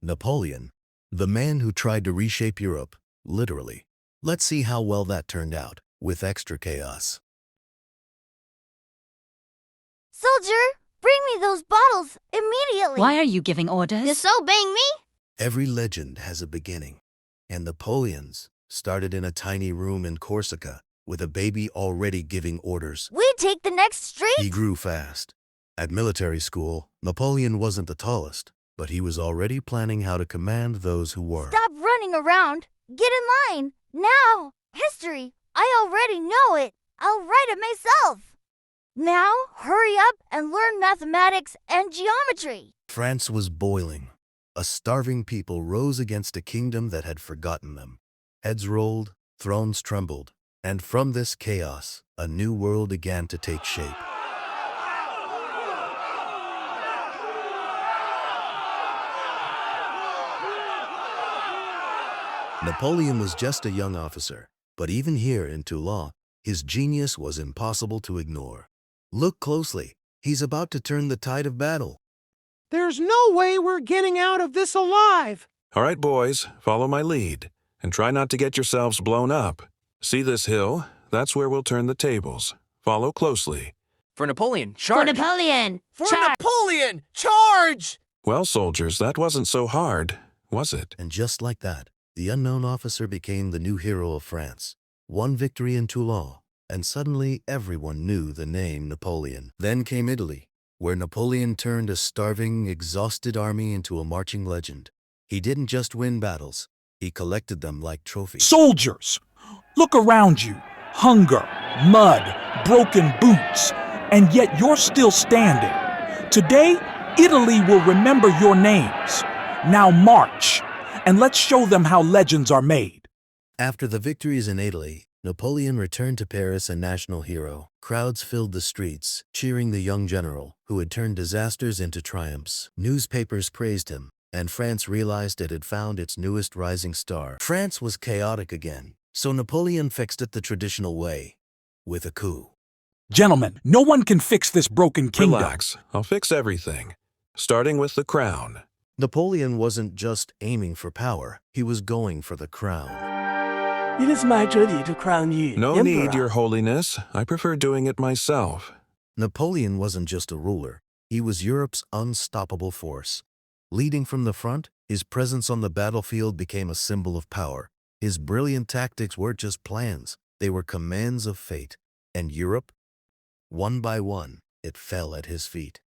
Napoleon, the man who tried to reshape Europe, literally. Let's see how well that turned out, with extra chaos. Soldier, bring me those bottles immediately. Why are you giving orders? Disobeying me? Every legend has a beginning, and Napoleon's started in a tiny room in Corsica with a baby already giving orders. We take the next street? He grew fast. At military school, Napoleon wasn't the tallest, but he was already planning how to command those who were. Stop running around. Get in line. Now. History. I already know it. I'll write it myself. Now, hurry up and learn mathematics and geometry. France was boiling. A starving people rose against a kingdom that had forgotten them. Heads rolled, thrones trembled, and from this chaos, a new world began to take shape. Napoleon was just a young officer, but even here in Toulon, his genius was impossible to ignore. Look closely. He's about to turn the tide of battle. There's no way we're getting out of this alive. All right, boys, follow my lead, and try not to get yourselves blown up. See this hill? That's where we'll turn the tables. Follow closely. For Napoleon, charge! For Napoleon! For Napoleon, charge! Well, soldiers, that wasn't so hard, was it? And just like that, the unknown officer became the new hero of France. One victory in Toulon, and suddenly everyone knew the name Napoleon. Then came Italy, where Napoleon turned a starving, exhausted army into a marching legend. He didn't just win battles, he collected them like trophies. Soldiers, look around you. Hunger, mud, broken boots, and yet you're still standing. Today, Italy will remember your names. Now march, and let's show them how legends are made. After the victories in Italy, Napoleon returned to Paris a national hero. Crowds filled the streets, cheering the young general, who had turned disasters into triumphs. Newspapers praised him, and France realized it had found its newest rising star. France was chaotic again, so Napoleon fixed it the traditional way, with a coup. Gentlemen, no one can fix this broken kingdom. Relax, I'll fix everything. Starting with the crown. Napoleon wasn't just aiming for power, he was going for the crown. It is my duty to crown you No Emperor. need, Your Holiness. I prefer doing it myself. Napoleon wasn't just a ruler, he was Europe's unstoppable force. Leading from the front, his presence on the battlefield became a symbol of power. His brilliant tactics weren't just plans, they were commands of fate. And Europe, one by one, it fell at his feet.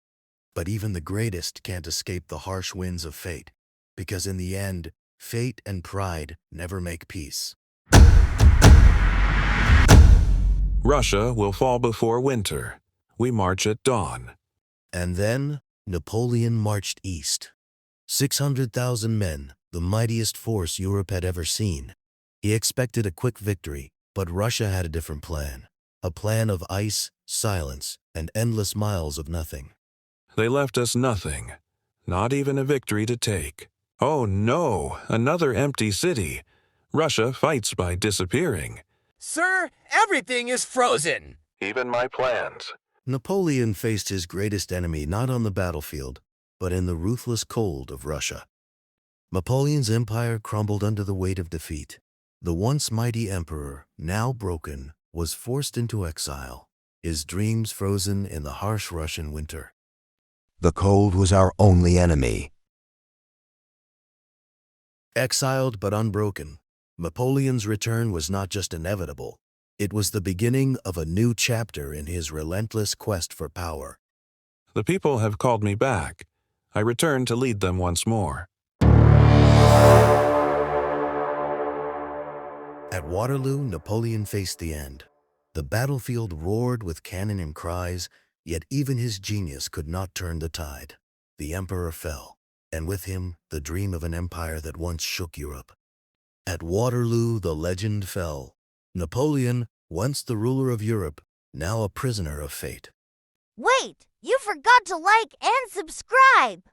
But even the greatest can't escape the harsh winds of fate, because in the end, fate and pride never make peace. Russia will fall before winter. We march at dawn. And then, Napoleon marched east. 600,000 men, the mightiest force Europe had ever seen. He expected a quick victory, but Russia had a different plan. A plan of ice, silence, and endless miles of nothing. They left us nothing, not even a victory to take. Oh no, another empty city. Russia fights by disappearing. Sir, everything is frozen. Even my plans. Napoleon faced his greatest enemy not on the battlefield, but in the ruthless cold of Russia. Napoleon's empire crumbled under the weight of defeat. The once mighty emperor, now broken, was forced into exile, his dreams frozen in the harsh Russian winter. The cold was our only enemy. Exiled but unbroken, Napoleon's return was not just inevitable, it was the beginning of a new chapter in his relentless quest for power. The people have called me back. I return to lead them once more. At Waterloo, Napoleon faced the end. The battlefield roared with cannon and cries, yet even his genius could not turn the tide. The emperor fell, and with him, the dream of an empire that once shook Europe. At Waterloo, the legend fell. Napoleon, once the ruler of Europe, now a prisoner of fate. Wait, you forgot to like and subscribe.